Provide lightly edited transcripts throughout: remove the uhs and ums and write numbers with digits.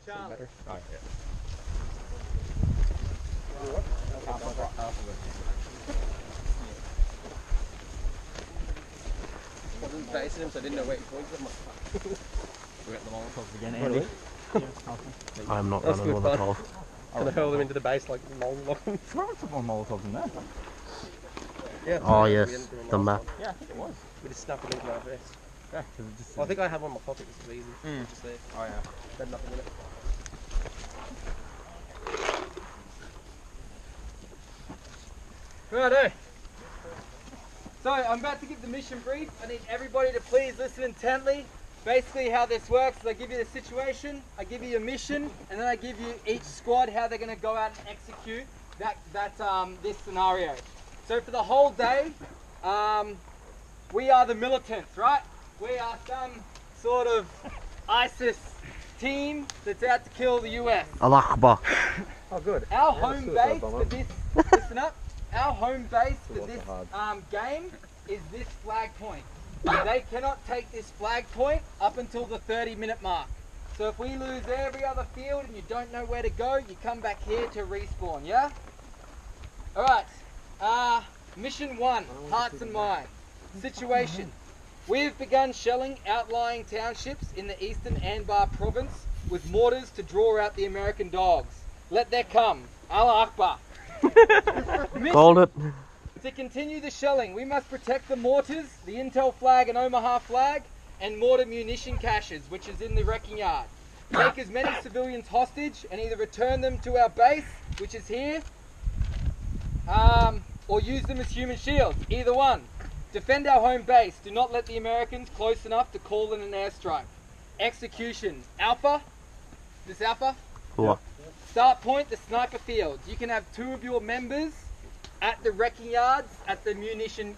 Charlie. Oh, yeah. I wasn't facing him, so I didn't know where he pointed them. We got the Molotovs again, Andy. I'm not That's running good Molotov. Can I hurl them into the base like Molotov? There are some more Molotovs in there. Yeah. Oh yes, the map. Yeah, I think it was. We just snapped it into my vest. Yeah, because it just. I think I have one in my pocket, this is easy. Just there. Oh, yeah. Had nothing in it. Righto. So I'm about to give the mission brief. I need everybody to please listen intently. Basically how this works is I give you the situation, I give you a mission, and then I give you each squad how they're going to go out and execute this scenario. So for the whole day, we are the militants, right? We are some sort of ISIS team that's out to kill the US. Allah Akbar. Oh, good. Our home base for this, listen up, our home base for this game is this flag point. They cannot take this flag point up until the 30-minute mark. So if we lose every other field and you don't know where to go, you come back here to respawn, yeah? Alright, mission 1, hearts and minds. Situation. We've begun shelling outlying townships in the eastern Anbar province with mortars to draw out the American dogs. Let there come. Allah Akbar. Called it. To continue the shelling, we must protect the mortars, the Intel flag and Omaha flag, and mortar munition caches, which is in the wrecking yard. Take as many civilians hostage and either return them to our base, which is here, or use them as human shields, either one. Defend our home base. Do not let the Americans close enough to call in an airstrike. Execution. Alpha. This Alpha? What? Start point, the sniper fields. You can have 2 of your members at the wrecking yards, at the munition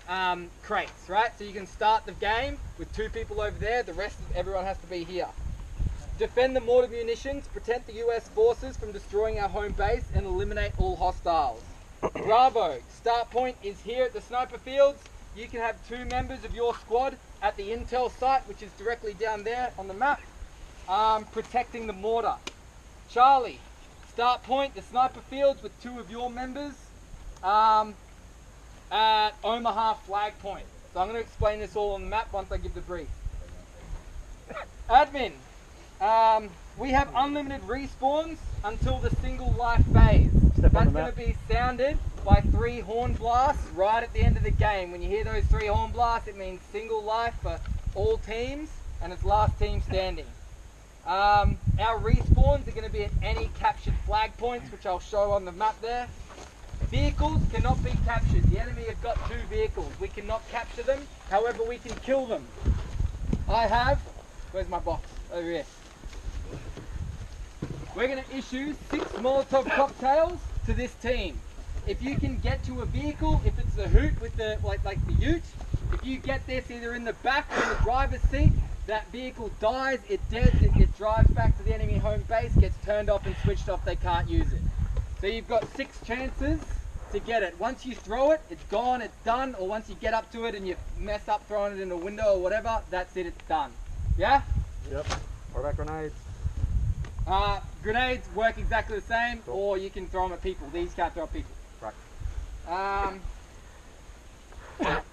crates, right? So you can start the game with 2 people over there, the rest of everyone has to be here. Defend the mortar munitions, protect the US forces from destroying our home base, and eliminate all hostiles. Bravo, start point is here at the sniper fields. You can have 2 members of your squad at the Intel site, which is directly down there on the map, protecting the mortar. Charlie, start point, the sniper fields with 2 of your members, at Omaha flag point. So I'm going to explain this all on the map once I give the brief. Admin, we have unlimited respawns until the single life phase. That's going to be sounded by 3 horn blasts right at the end of the game. When you hear those 3 horn blasts, it means single life for all teams, and it's last team standing. Our respawns are going to be at any captured flag points, which I'll show on the map there. Vehicles cannot be captured. The enemy have got 2 vehicles. We cannot capture them. However, we can kill them. I have, where's my box? Over here. We're going to issue 6 Molotov cocktails to this team. If you can get to a vehicle, if it's the hoot with the, like the ute, if you get this either in the back or in the driver's seat, that vehicle dies, it deads, it drives back to the enemy home base, gets turned off and switched off, they can't use it. So you've got 6 chances to get it. Once you throw it, it's gone, it's done, or once you get up to it and you mess up throwing it in a window or whatever, that's it, it's done. Yeah? Yep. What about grenades? Grenades work exactly the same, or you can throw them at people. These can't throw at people. Right.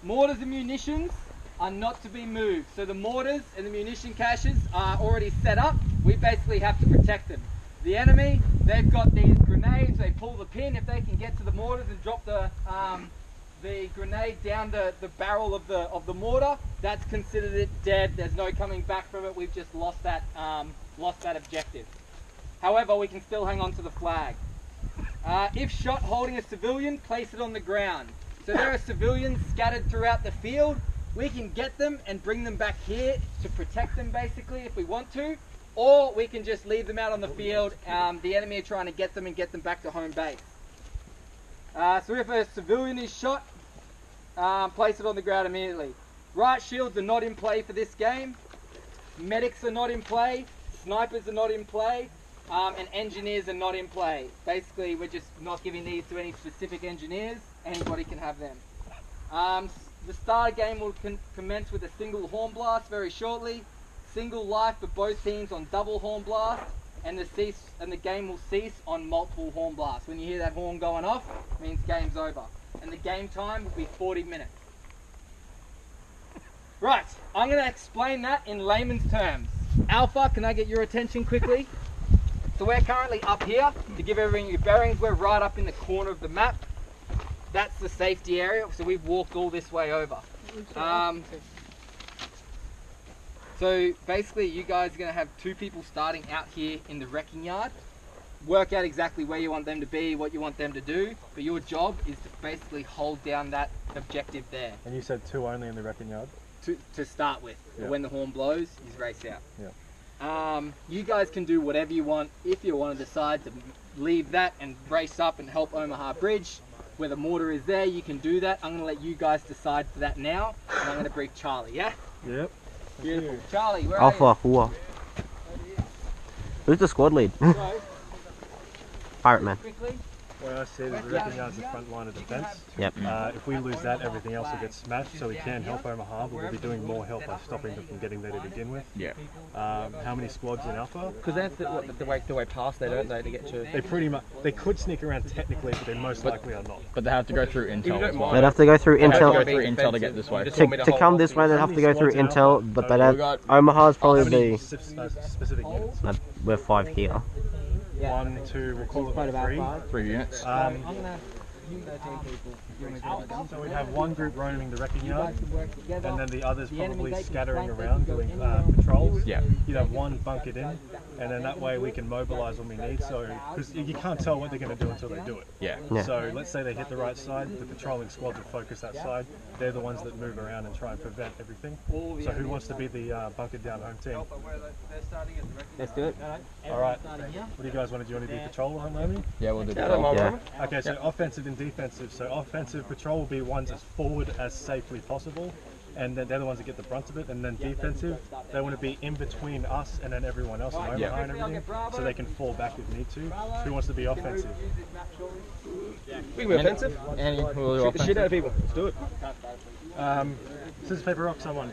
Mortars and munitions are not to be moved. So the mortars and the munition caches are already set up. We basically have to protect them. The enemy, they've got these grenades, they pull the pin. If they can get to the mortars and drop the grenade down the barrel of the mortar, that's considered it dead. There's no coming back from it. We've just lost that objective. However, we can still hang on to the flag. If shot holding a civilian, place it on the ground. So there are civilians scattered throughout the field. We can get them and bring them back here to protect them basically if we want to. Or we can just leave them out on the field. The enemy are trying to get them and get them back to home base. So if a civilian is shot, place it on the ground immediately. Riot shields are not in play for this game. Medics are not in play. Snipers are not in play. And engineers are not in play. Basically, we're just not giving these to any specific engineers. Anybody can have them. The start game will commence with a single horn blast very shortly. Single life for both teams on double horn blast. and the game will cease on multiple horn blasts. When you hear that horn going off, it means game's over. And the game time will be 40 minutes. Right, I'm going to explain that in layman's terms. Alpha, can I get your attention quickly? So we're currently up here. To give everyone your bearings, we're right up in the corner of the map. That's the safety area, so we've walked all this way over. So basically you guys are going to have 2 people starting out here in the wrecking yard. Work out exactly where you want them to be, what you want them to do, but your job is to basically hold down that objective there. And you said 2 only in the wrecking yard? To start with. Yeah. When the horn blows, you race out. Yeah. You guys can do whatever you want. If you want to decide to leave that and race up and help Omaha Bridge, where the mortar is there, you can do that. I'm going to let you guys decide for that now, and I'm going to bring Charlie, yeah? Yep. Beautiful. Charlie, where are Alpha 4. Who's the squad lead? you? So, Pirate Man. quickly. What I said is the wrecking yard's the front line of defence. Yep. If we lose that, everything else will get smashed, so we can help Omaha, but we'll be doing more help by stopping them from getting there to begin with. Yeah. How many squads in Alpha? Because that's the way past there, don't they, to get to... They pretty much, they could sneak around technically, but they most likely are not. But they have to go through intel as well. They'd have to go through They have to go intel. through intel to get this way. To come this way, they'd have to go through intel, but they'd have... Omaha's How probably many the... specific units? We're 5 here. 1, 2, we'll call it 3. 3 units. So we'd have one group roaming the wrecking yard, and then the others probably scattering around doing patrols. Yeah. You'd have one bunkered in, and then that way we can mobilise when we need. So, because you can't tell what they're going to do until they do it. Yeah. Yeah. So let's say they hit the right side, the patrolling squads would focus that side. They're the ones that move around and try and prevent everything. So who wants to be the bunkered down home team? Let's do it. All right. What do you guys want to do? You want to do patrol or roaming? Yeah, we'll do Yeah, I don't mind that. roaming. Okay, so offensive and defensive. So offensive patrol will be ones as forward as safely possible, and then they're the ones that get the brunt of it. And then defensive, they want to be in between us and then everyone else, and Yeah. and everything, so they can fall back if need to. Who wants to be offensive? We can be offensive. And we'll do Shoot the shit out of offensive. people. Let's do it. Scissors, paper, rock, someone.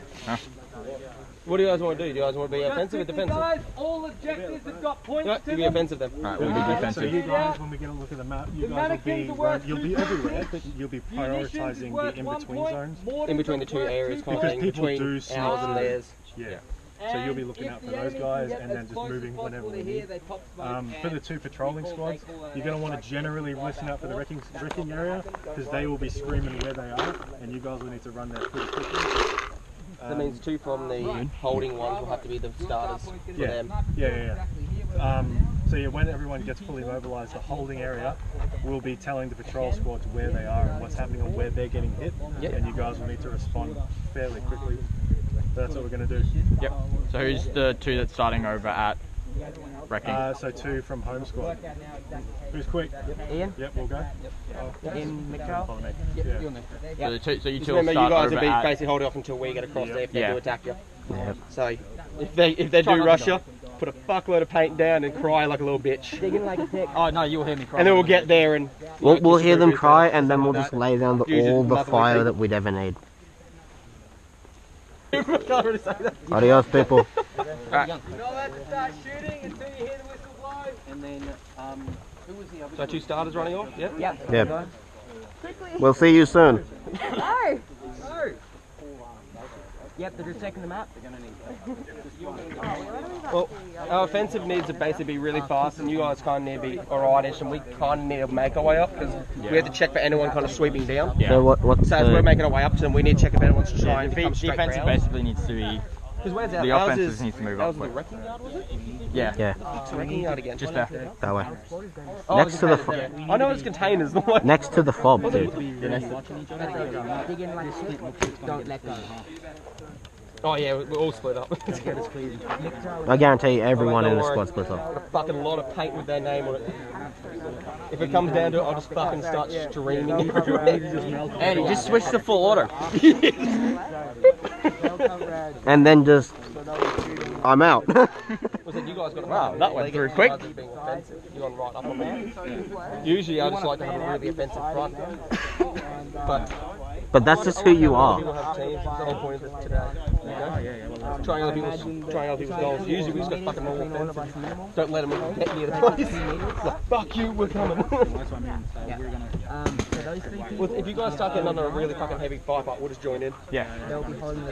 What do you guys want to do? Do you guys want to be offensive or defensive? Guys, all objectives have got points Right, to you be them. offensive then. Alright, we'll be So defensive. you guys, when we get a look at the map, you The guys mannequins are worth you'll be 2 everywhere, points. but you'll be Munitions is prioritising worth the 1 in-between point. zones. Mortars In between the are 2 worth areas 2 kind of Because thing. people Between do ours smoke. and theirs. Yeah. So you'll be looking out for those guys, and then just moving whenever we need. For the 2 patrolling squads, you're going to want to generally listen out for the wrecking area, because they will be screaming where they are, and you guys will need to run there pretty quickly. That means 2 from the holding ones will have to be the starters for them. Yeah. So yeah, when everyone gets fully mobilised, the holding area will be telling the patrol squads where they are and what's happening and where they're getting hit, and you guys will need to respond fairly quickly. So that's what we're going to do. Yep. So who's the 2 that's starting over at wrecking? So 2 from home squad. Who's quick? Ian? Yep, we'll go. Ian McCall? Follow me. So you Just 2 will remember, you start guys over will be at... basically holding off until we get across there if they Yeah. do attack you. Yep. So if they do rush you, put a fuckload of paint down and cry like a little bitch. Oh no, you'll hear me cry. And then we'll get there and... We'll hear them cry, and then we'll just lay down Use it all the motherly fire thing. that we'd ever need. I can't really say that. Adios, people. You're not allowed to start shooting until you hear the whistle blow. And then, who was the other? So 2 starters running off? Yep. Yep. We'll see you soon. No. Yep, they're just checking the map. Well, our offensive needs to basically be really fast, and you guys kind of need to be alrightish, and we kind of need to make our way up because we have to check for anyone kind of sweeping down. Yeah. So what's So as we're making our way up to them, we need to check if anyone's trying to come straight for Defensive ours. basically needs to be... Because where's The ours offenses is- needs to move ours up is the quick. wrecking yard, was it? Yeah. Yeah, It's the wrecking yard again. Just there. that way. Oh, Next to the containers, yeah. I know it's containers. The one. Next to the fob, dude. Oh yeah, we're all split up. I guarantee you everyone Don't in the worry. squad splits up. A fucking lot of paint with their name on it. If it comes down to it, I'll just fucking start streaming everywhere. Andy, just switch to full auto. And then just... I'm out. Was it you guys got a Wow, that went through quick. Being offensive. You gone right up on that. Usually I just like to have a really offensive front. But But that's just who you are. people have teams. The whole point of this today. Trying other people's goals. Usually we just got fucking normal offensive. Don't let them get near the place. Like, fuck you, we're coming. Well, if you guys start getting under a really fucking heavy fight, we'll just join in. Yeah.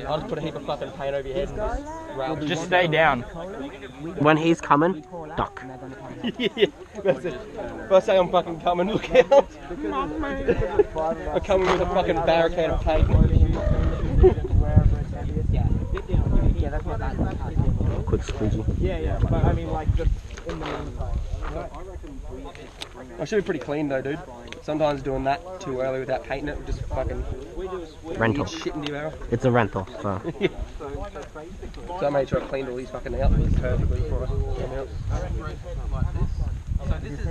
I'll just put a heap of fucking paint over your head. Just stay down. When he's coming, duck. Yeah, that's it. If I say I'm fucking coming, look out. I'm coming with a fucking barricade of paint. Yeah, that's not that bad. Quick squeegee. Yeah, but I mean, like, just in the meantime. I should be pretty clean though, dude. Sometimes doing that too early without painting it, just fucking Rental. shit into your barrel. It's a rental, so. So I made sure I cleaned all these fucking outlets perfectly before I came out. So this is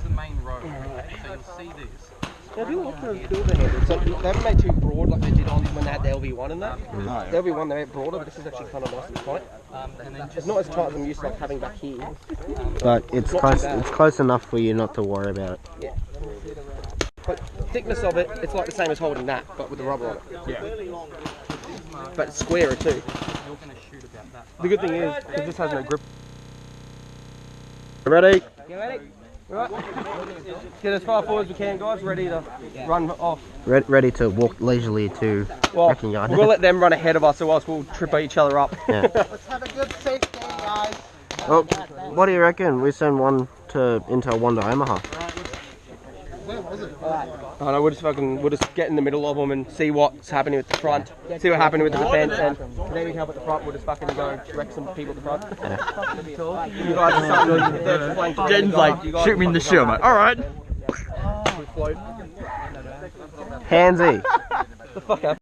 the main road. So you'll see this. Yeah, I do like those builder handles. So they haven't made too broad like they did on when they had the LV1 in that. The LV1 they made broader, but this is actually kind of nice and tight. It's not as tight as I'm used to like having back here. But it's close. It's close enough for you not to worry about it. Yeah. But thickness of it, it's like the same as holding that, but with the rubber on it. Yeah. But it's squarer too. The good thing is, because this has no grip. Ready? You ready? Right. Get as far forward as we can, guys. Ready to run off. Ready to walk leisurely to wrecking yard. We'll let them run ahead of us, or else we'll trip each other up. Yeah. Let's have a good safe day, guys. Oh, what do you reckon? We send one to Intel, one to Omaha. Oh no, we'll just get in the middle of them and see what's happening with the front, see what happened with the defense, and then we can help at the front. We'll just fucking go wreck some people at the front. You guys are starting to flank. Jaden's like, shoot me in the shoe. I'm like, alright. We float. Handsy. The fuck up.